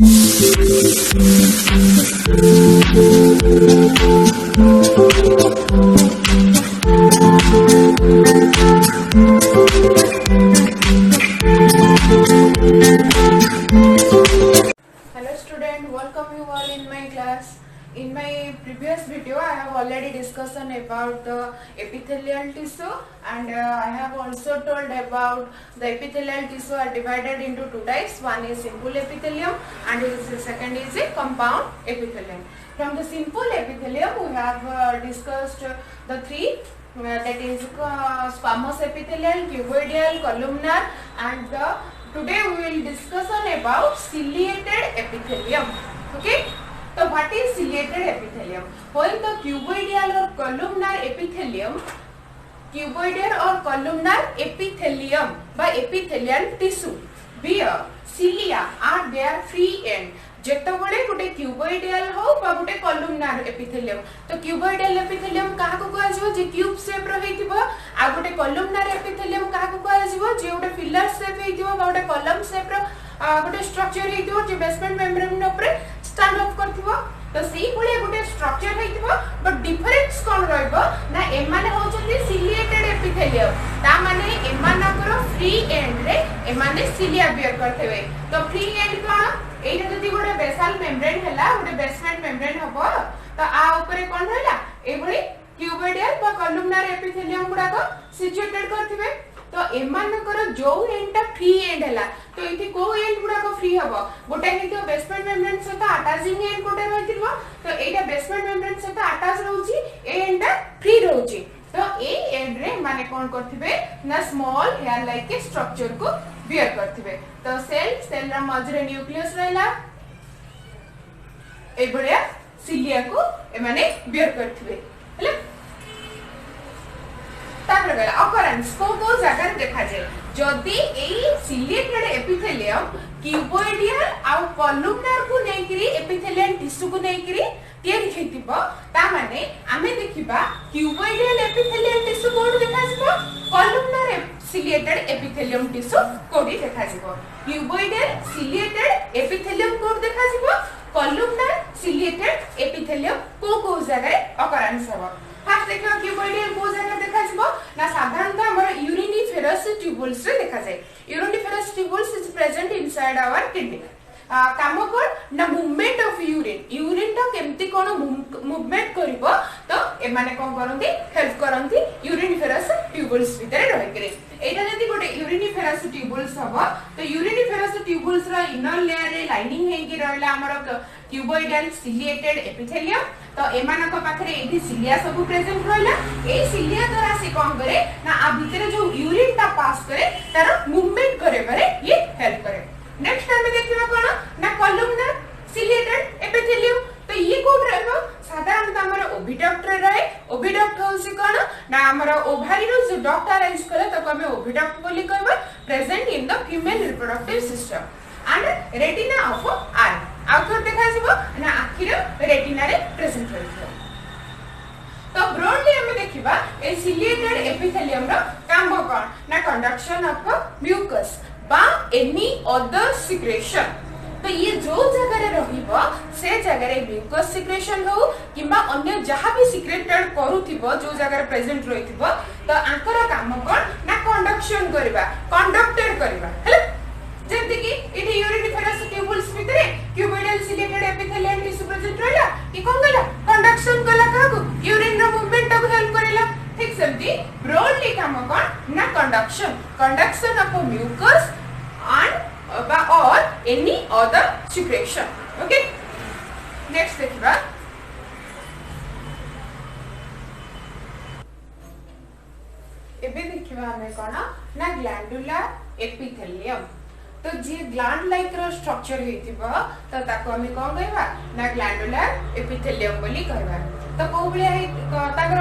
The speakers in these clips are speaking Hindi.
student, welcome you all in my class. In my previous video I have already discussed about the epithelial tissue, and I have also told about the epithelial tissue are divided into two types. One is simple epithelium and the second is a compound epithelium. From the simple epithelium we have discussed the three, that is squamous epithelial, cuboidal, columnar, and today we will discuss about ciliated epithelium. Okay, so what is ciliated epithelium? When the cuboidal or columnar epithelium, cuboidal or columnar epithelium by epithelial tissue where cilia are their free end. जेतबळे गोटे क्यूबॉइडल हो बा गोटे कॉलमनार एपिथेलियम, तो क्यूबॉइडल एपिथेलियम काहा को कहै जिवो जे क्यूब शेप रो हेतिबो, आ गोटे कॉलमनार एपिथेलियम काहा को कहै जिवो जे गोटे फिलर शेप हेतिबो बा गोटे कॉलम शेप रो गोटे स्ट्रक्चर हेतिबो जे बेसमेंट मेम्ब्रेन ऊपर स्टैंड अप करथिबो. तो सेही भले गोटे स्ट्रक्चर हेतिबो, बट डिफरेंस कोन रहइबो ना एमाने होचंती सिलिएटेड एपिथेलियम, ता माने एमानकर फ्री एंड रे एमाने सिलिया बियर करथेबे. तो फ्री एंड कोन एटा जदी गोटे बेसाल मेम्ब्रेन हैला, गोटे बेसमेंट मेम्ब्रेन हबो, तो आ ऊपर कोन रहला ए भली क्यूबॉइडल बा कॉलमनार एपिथेलियम गुडा को सिचुएटेड करथिबे. तो एमानकर जो एंड टा फ्री एंड हैला, तो इति को एंड गुडा को फ्री हबो, गोटे हेतियो बेसमेंट मेम्ब्रेन सहित अटैचिंग एंड गोटे रहिथिबो, तो एटा बेसमेंट मेम्ब्रेन सहित अटैच रहउची, ए एंड टा फ्री रहउची. तो ए एंड रे माने कोन करथिबे ना स्मॉल हेयर लाइक के स्ट्रक्चर को बियर करथिबे. तो सेल रा मझरे न्यूक्लियस रहला, ए बढिया सिलिया को ए माने बियर करथिबे. हेले तापर गला अकरेंस को जगह देखा जाय जदी ए सिलिएटेड एपिथेलियम क्यूबॉइडल आ कॉलमनार को नेकरी एपिथेलियल टिश्यू को नेकरी तयारी हेतिबो, ता माने आमे देखिबा क्यूबॉइडल एपिथेलियल टिश्यू कोड देखा जिवो, कॉलमनार सिलिएटेड एपिथेलियम टिश्यू कोडी देखा जिवो. क्यूबॉइडल सिलिएटेड एपिथेलियम कोड देखा जिवो, कॉलमनार सिलिएटेड एपिथेलियम को जगह अकरेंस हबो. फर्स्ट देखियो क्यूबॉइडल को जगह देखा जिवो ना साधारणतः हमर यूरिनिफेरस ट्यूबुल्स रे देखा जाय. Uriniferous tubules is present inside our kidney. काम कोन ना मूवमेंट ऑफ यूरिन टा केमती कोन मूवमेंट करिवो, तो ए माने कोन करंती हेल्प करंती यूरिनिफेरस ट्यूबुल्स भीतर रहि करे. एटा जदी गोटे यूरिनिफेरस ट्यूबुल्स हबो, तो यूरिनिफेरस ट्यूबुल्स रा इनर लेयर रे लाइनिंग हे कि रहला हमर क्यूबॉइडल सिलिएटेड एपिथेलियम. तो एमानक पाखरे एठी सिलिया सब प्रेजेंट रहला. ए सिलिया द्वारा से कोन करे ना आ भीतर जो यूरिन टा पास करे तार मूवमेंट करे बारे ये हेल्प करे. नेक्स्ट टाइम देखिबा कोन ना कॉलमनार सिलिएटेड एपिथेलियम. तो ये कोड रहबो साधारणतः हमर ओविडक्ट रे रहे. ओविडक्ट होसी कोन ना हमर ओवारी रो जो डक्ट अरेंज करे तो हमें ओविडक्ट बोली कहबो, present in the female reproductive system and retina of I. Outer देखा जिवो ना आखिर रेटिना रे प्रेजेंट रहइबो. तो ब्रॉडली हम देखिबा ए सिलिएटेड एपिथेलियम रो काम कोन ना कंडक्शन ऑफ म्यूकस बा एनी अदर सिक्रेशन. तो ये जो जगह रे रहिबो से जगह रे म्यूकस सिक्रेशन हो किबा अन्य जहां भी सिक्रेटेड करूथिबो जो जगह रे प्रेजेंट रहिथिबो, तो आंकर काम कोन ना कंडक्शन करबा, कंडक्टेड करबा. हेले जेति कि इठी यूरिनिफेरस ट्यूबुल्स भितरे cuboidal ciliated epithelial tissue present रहला कि कोन गला कंडक्शन कला कागु यूरिन रो मूवमेंट को हेल्प करेला. ठीक सेमती ब्रॉडली काम कोन ना conduction of mucus and or any other secretion. Okay, next देखिबा एबे देखिबा हमें कोन ना ग्लैंडुलर एपिथेलियम. तो जे ग्लैंड लाइक रो स्ट्रक्चर हेतिबा तो ताको हम कोन कहबा ना ग्लैंडुलर एपिथेलियम बोली कहबा. तो को बले ताकर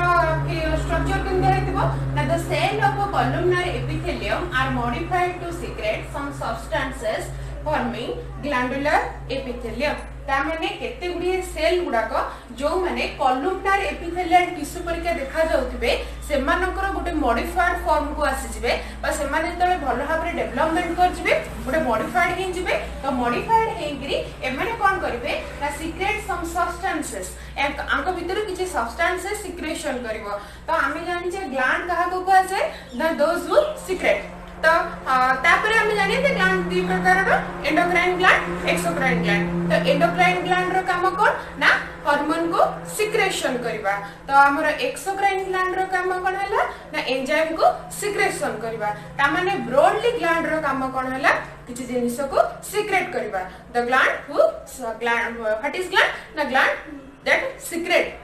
स्ट्रक्चर केन हेतिबा ना the cell of a columnar epithelium are modified to secrete some substances forming glandular epithelium. ता माने केते गुडी सेल गुडा को जो माने कॉलमनार एपिथेलियल टिश्यू परिका देखा जाउतिबे से मानकर गोटे मॉडिफाइड फॉर्म को आसी जिवे बा से माने तळे भलो भाबरे डेवलपमेंट कर जिवे गोटे मॉडिफाइड हे जिवे. तो मॉडिफाइड हे गिरी एम सब्सटेंसेस आंक भीतर किछि सब्सटेंसेस सिक्रेशन करिवो तो आमे जानि जे ग्लैंड कहा को कहै छै द दोज हु सिक्रेट तो तापर हम जानिए जे ग्लैंड दी प्रकार रो एंडोक्राइन ग्लैंड एक्सोक्राइन ग्लैंड तो एंडोक्राइन ग्लैंड रो काम कोन ना हार्मोन को सिक्रेशन करबा तो हमर एक्सोक्राइन ग्लैंड रो काम कोन हला ना एंजाइम को सिक्रेशन करबा ता माने ब्रॉडली ग्लैंड रो काम कोन हला किछि जिनिस को सिक्रेट करबा the gland who gland what is gland ना ग्लैंड दैट सिक्रेट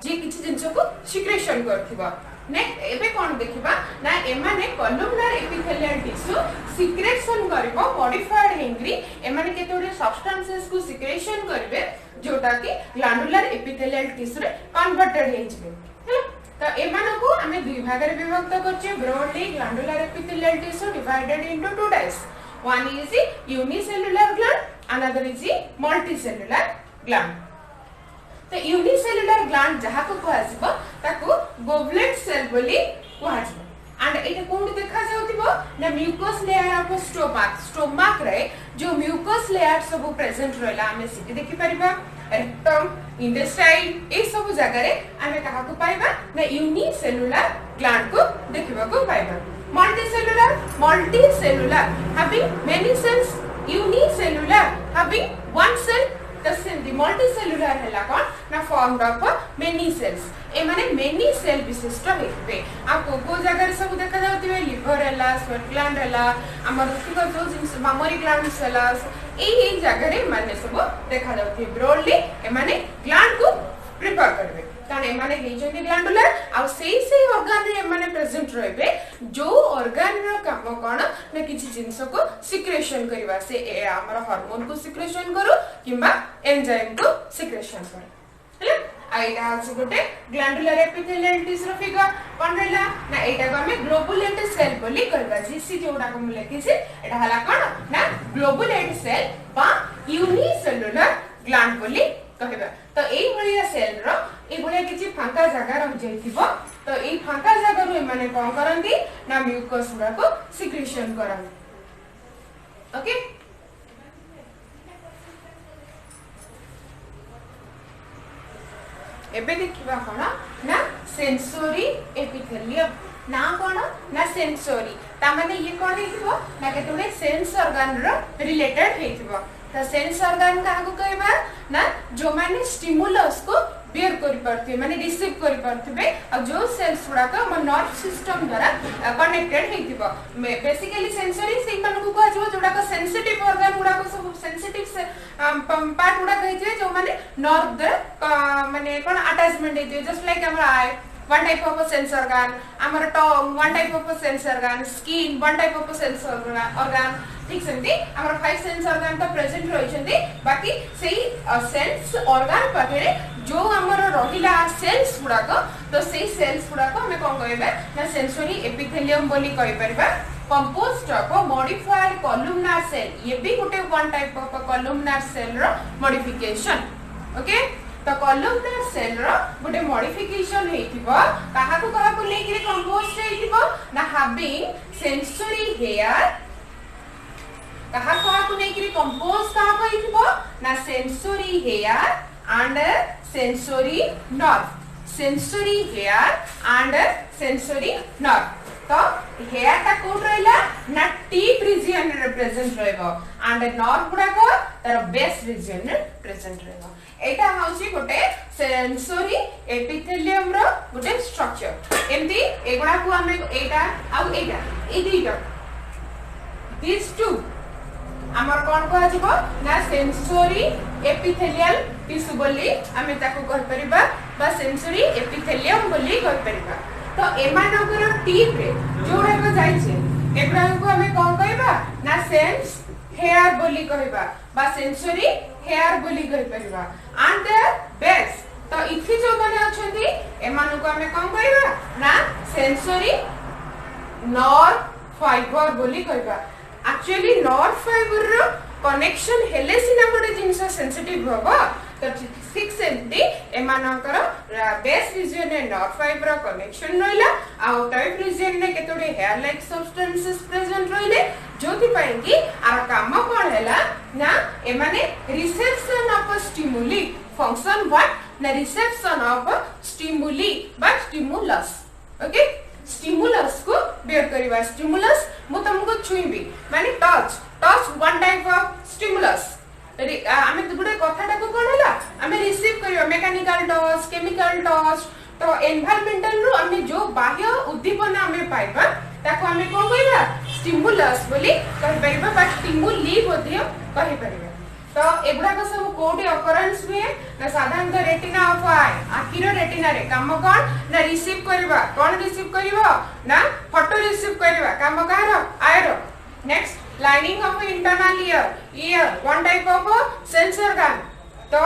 जे किछि जिनिस को सिक्रेशन करथिबा ने एबे कोन देखिबा ना एमाने कॉलमनार एपिथेलियल टिश्यू सिक्रेशन करबो मॉडिफाइड हेंग्री एमाने केतोरे सब्सटेंसेस को सिक्रेशन करबे जोटा कि ग्लैंडुलर एपिथेलियल टिश्यू रे कन्वर्टेड हे जबे तो एमानो को हमें दुई भाग रे विभक्त करछे broadly glandular epithelial tissue divided into two types one is unicellular gland another is multicellular gland तो यूनिसेलुलर ग्लैंड जहा को कहजिबो ताको गोबलेट सेल बोली कहजिबो एंड एटा कोन देखा जाउतिबो ना म्यूकस लेयर ऑफ स्टोमक रे जो म्यूकस लेयर सब प्रेजेंट रहला हमें सिटी देखि परिबा रेक्टम इंटेस्टाइन ए सब जगह रे हमें कहा को पाइबा ना यूनिसेलुलर ग्लैंड को देखिबा को पाइबा multicellular having many cells unicellular having one cell the multicellular हैला कोन ना formed of many cells ए माने many cell विशिष्ट हेबे आ को जगह रे सब देखा जाउतिबे लिवर हैला स्वेट ग्लैंड हैला हमर रुचिक जो जिंस मेमोरी ग्लैंड सेल्स ए जगह रे माने सब देखा जाउति ब्रॉडली ए माने ग्लैंड को प्रिपेयर करबे कारण ए माने हेजोनी ग्लैंडुलर आ सेई ऑर्गन रे माने प्रेजेंट रहबे जो ऑर्गन रो काम कोन ना किछि जिंस को सिक्रेशन करबा से ए हमर हार्मोन को सिक्रेशन करू किबा एंजाइम को सिक्रेशन करू हैला आइटा अछि गोटे ग्लैंडुलर एपिथेलियल टिश्यू फिगर कोन रहला ना एटा को हमें ग्लोबुलेट सेल बोली कहबा जीसी जोडा को लेके से एटा हला कोन ना ग्लोबुलेट सेल बा यूनिसेलुलर ग्लैंड बोली कहबा तो एई भलिया सेल रो ए भलिया किछि फांका जगह रह जाइथिबो तो एई फांका जगह रो माने कोन करंती ना म्यूकस गुडा को सिक्रेशन करन ओके एबे देखिबा कोन ना सेंसरी एपिथेलियम ना कोन ना सेंसरी ता माने ये कोन हेतिबो ना केतोले सेंस ऑर्गन रो रिलेटेड हेतिबो तो सेंस ऑर्गन का को कहबा ना जो माने स्टिमुलस को बेयर करि परथे माने रिसीव करि परथे और जो सेल्स गुडा का हम नर्व सिस्टम द्वारा कनेक्टेड हेतिबो बेसिकली सेंसरी से मन को कहजो जोडा का सेंसिटिव ऑर्गन गुडा को सब सेंसिटिव से पार्ट गुडा कहजे जो माने नर्व द्वारा माने कोन अटैचमेंट हेजे जस्ट लाइक हमर आई one type of a sense organ amar tongue one type of a sense organ skin one type of a sense organ ठीक सेंती हमर 5 सेंस ऑर्गन तो प्रेजेंट रहि छथि बाकी सेही सेंस ऑर्गन पाखरे जो हमर रहिला सेल्स गुडा को तो सेही सेल्स गुडा को हमें कोन कहबे ना सेंसरी एपिथेलियम बोली कहि परबा composed of modified columnar cell ये भी गोटे one type of columnar cell रो मॉडिफिकेशन ओके तो कॉलमनार सेल रो गोटे मॉडिफिकेशन हेतिबो काहा को लेके कंपोज्ड हेतिबो ना हैविंग सेंसरी हेयर कहा को लेके कंपोज कहा हेतिबो ना sensory hair and sensory nerve तो हेयर ता कोड रहला ना टिप रीजन रे प्रेजेंट रहबो एंड नर्व गुडा को तार बेस रीजन रे प्रेजेंट रहबो एटा हाउसी गोटे सेंसरी एपिथेलियम रो गोटे स्ट्रक्चर एमती एगुडा को हमें एटा आ एटा ए दुईटा दिस टू हमर कोन को आजिबो ना सेंसरी एपिथेलियल टिश्यू बोली हमें ताको कह परिबा बा सेंसरी एपिथेलियम बोली कह परिबा तो एमानकर टीप रे जोडा को जाई छे एगुडा को हमें कोन कहबा ना सेंस हेयर बोली कहबा बा सेंसरी हेयर बोली कह परिबा एंड द बेस तो इथि जो माने अछंती एमान को हमें कोन कहबा ना सेंसरी नर्व फाइबर बोली कहबा एक्चुअली नर्व फाइबर रो कनेक्शन हेले सिना गोटे जिंस सेंसिटिव होबो तो 6 सेंटी एमानकर बेस रीजन रे नर्व फाइबर कनेक्शन रहला आ टाइप रीजन रे केतोडे हेयर लाइक सब्सटेंसेस प्रेजेंट रहले जोथि पई कि आर काम कोन हैला ना ए माने reception of stimuli function what ना रिसेप्शन ऑफ स्टिमुली बा स्टिमुलस ओके स्टिमुलस को बेयर करबा स्टिमुलस मु तुमको छुईबी माने touch touch one type of stimulus आमे गुडे कथाटा को कोन हैला आमे रिसीव करबा मैकेनिकल टच केमिकल टच तो एनवायरमेंटल रो आमे जो बाह्य उद्दीपन आमे पाइबा ताको आमे कोन कहबा स्टिमुलस बोली कहि परिबा बा स्टिमुली बोधियो कहि परिबा तो एगुडा को सब कोडी अकरेंस हुए ना साधारणतः रेटिना ऑफ आई आखिर रेटिना रे काम कोन ना रिसीव करबा कोन रिसीव करबा ना फोटो रिसीव करबा काम कार आयर next lining of internal ear one type of sense organ तो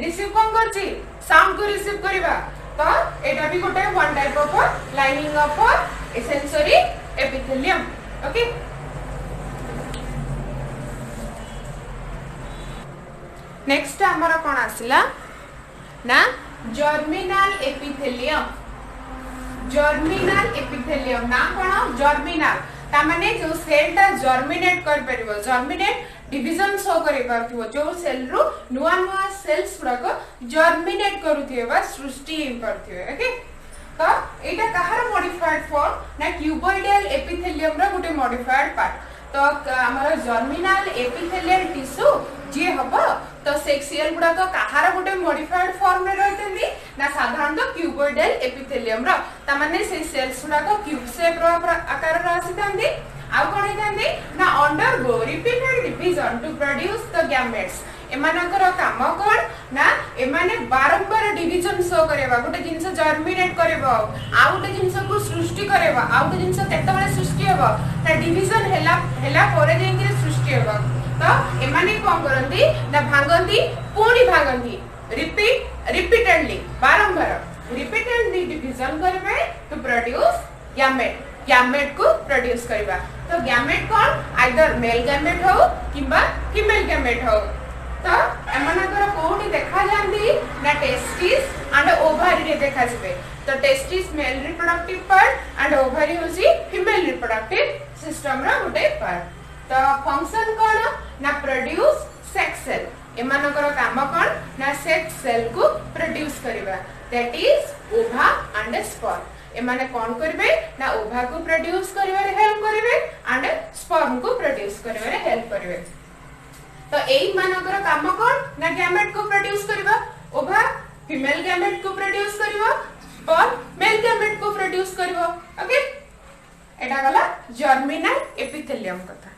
रिसीव कोन करछि साउंड को रिसीव करबा तो एटा भी गोटे one type of lining of sensory epithelium okay next हमारा कोन आसिला ना जर्मिनल एपिथेलियम ना कोन जर्मिनल ता माने जो सेल ता जर्मिनेट कर परिबो जर्मिनेट डिवीजन शो करि परथिबो जो सेल रो नुवा नुवा सेल्स गुडा जर्मिनेट करूथिबे बा सृष्टि करथिबे ओके तो एटा कहार मॉडिफाइड फॉर्म ना क्यूबॉइडल एपिथेलियम रो गुटे मॉडिफाइड पार्ट तो हमर जर्मिनल एपिथेलियल टिश्यू जे हबो तो सेक्सियल गुडा तो कहार गुटे मॉडिफाइड फॉर्म रे रहतंदी ना साधारण तो क्यूबॉइडल एपिथेलियम रो ता माने से सेल्स गुडा को क्यूब शेप रो आकार रो आसीतंदी आ कोन हेतंदी ना undergo repeated division to produce the gametes एमानकर काम कोन ना एमाने बारंबार डिवीजन शो करेबा गोटे जिंस जर्मिनेट करेबा आ गोटे जिंस को सृष्टि करेबा आ गोटे जिंस केतबेले सृष्टि हेबा ता डिवीजन हेला परे जेंकि सृष्टि हेबा तो एमाने कोन करंती ना भांगंती पूरी भांगंती रिपीटेडली बारंबार रिपीटेडली डिवीजन करबे टू प्रोड्यूस गैमेट को प्रोड्यूस करबा तो गैमेट कोन आइदर मेल गैमेट हो किबा फीमेल गैमेट हो तो एमानकर कोठी देखा जांदी ना टेस्टिस एंड ओवरी रे देखा जिवे तो testis male reproductive part and ovary होसी फीमेल रिप्रोडक्टिव सिस्टम रा गुटे पार्ट तो फंक्शन कोन ना प्रोड्यूस सेक्स सेल एमानकर काम कोन ना सेक्स सेल को प्रोड्यूस करबा दैट इज ओवा एंड स्पर्म एमाने कोन करबे ना ओवा को प्रोड्यूस करबारे हेल्प करबे एंड स्पर्म को प्रोड्यूस करबारे हेल्प करबे तो एई मानकर काम कोन ना गैमेट को प्रोड्यूस करबा ओवा फीमेल गैमेट को प्रोड्यूस करबा स्पर्म मेल गैमेट को प्रोड्यूस करबा ओके एटा गला जर्मिनल एपिथेलियम कथा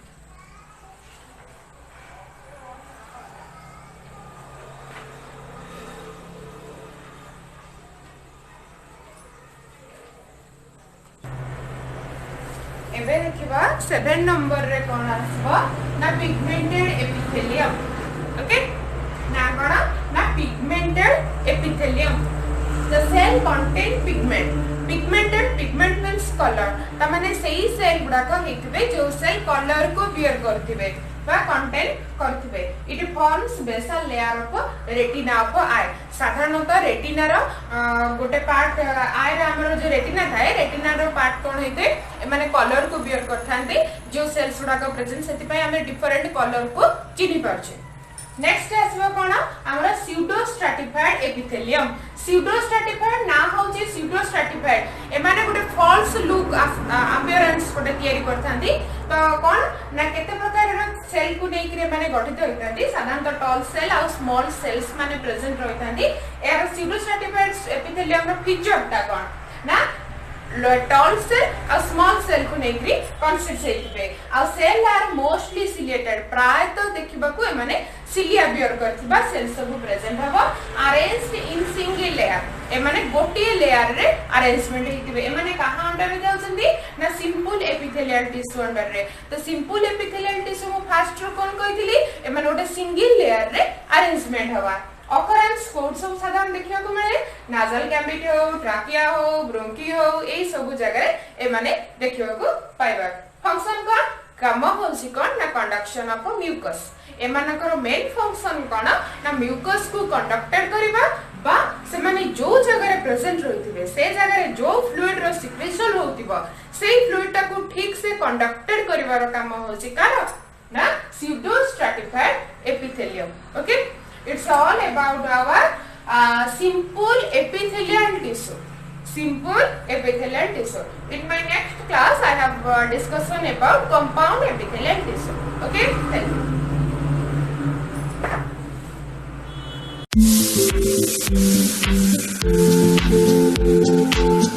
एबे देखिबा 7 नंबर रे कोन आसबो ना पिगमेंटेड एपिथेलियम ओके ना कोन ना pigmented epithelium the cell contain pigment means colour ता माने सेही सेल गुडा को हेतबे जो सेल कलर को बियर करथिबे बा कंटेन करथिबे it forms basal layer of retina of eye साधारणतः रेटिना रो गोटे पार्ट आई रे हमरो जो रेटिना थाए रेटिना रो पार्ट कोन हेते माने कलर को बियर करथांते जो सेल्स गुडा को प्रेजेंट सेति पय हमें डिफरेंट कलर को चिनि पारछे नेक्स्ट आसबो कोन हमरा pseudo stratified epithelium pseudo stratified ना होची स्यूडो स्ट्रैटिफाइड ए माने गुटे फॉल्स लुक अपीयरेंस कोटे तयारी करथांती तो कोन ना केते प्रकार रो सेल को नै कि माने गठित होइतांती साधारणतः टॉल सेल आ स्मॉल सेल्स माने प्रेजेंट होइतांती एरा स्यूडो स्ट्रैटिफाइड एपिथेलियम रो फीचर ता कोन ना टॉल सेल और स्मॉल सेल को नेग्री कॉन्सेप्ट सेटिपे आ सेल आर मोस्टली सिलिएटेड प्राय तो देखिबा को माने सिलिया बियर करथिबा सेल सब प्रेजेंट हबो अरेंज्ड इन सिंगल लेयर ए माने गोटे लेयर रे अरेंजमेंट हेतिबे ए माने कहां अंडर रे जाउछंदी ना सिंपल एपिथेलियल टिश्यू अंडर रे तो सिंपल एपिथेलियल टिश्यू मु फास्ट रो कोन कहितली ए माने गोटे सिंगल लेयर रे अरेंजमेंट हवा ऑकरेंस कोड सब साधारण देखिया को मिले नाजल गैमेट हो ट्राकिया हो ब्रोंकी हो ए सब जगह ए माने देखिया को पाइबा फंक्शन कोन काम होसी कोन ना कंडक्शन ऑफ म्यूकस ए मानकर मेन फंक्शन कोन ना म्यूकस को कंडक्टेड करबा बा से माने जो जगह रे प्रेजेंट रहितबे से जगह रे जो फ्लूइड रो सिक्रेशन होतिबो सेई फ्लूइड टा को ठीक से कंडक्टेड करिवार काम होची कार ना pseudo stratified epithelium. Okay, it's all about our simple epithelial tissue. Simple epithelial tissue. In my next class, I have discussion about compound epithelial tissue. Okay, thank you.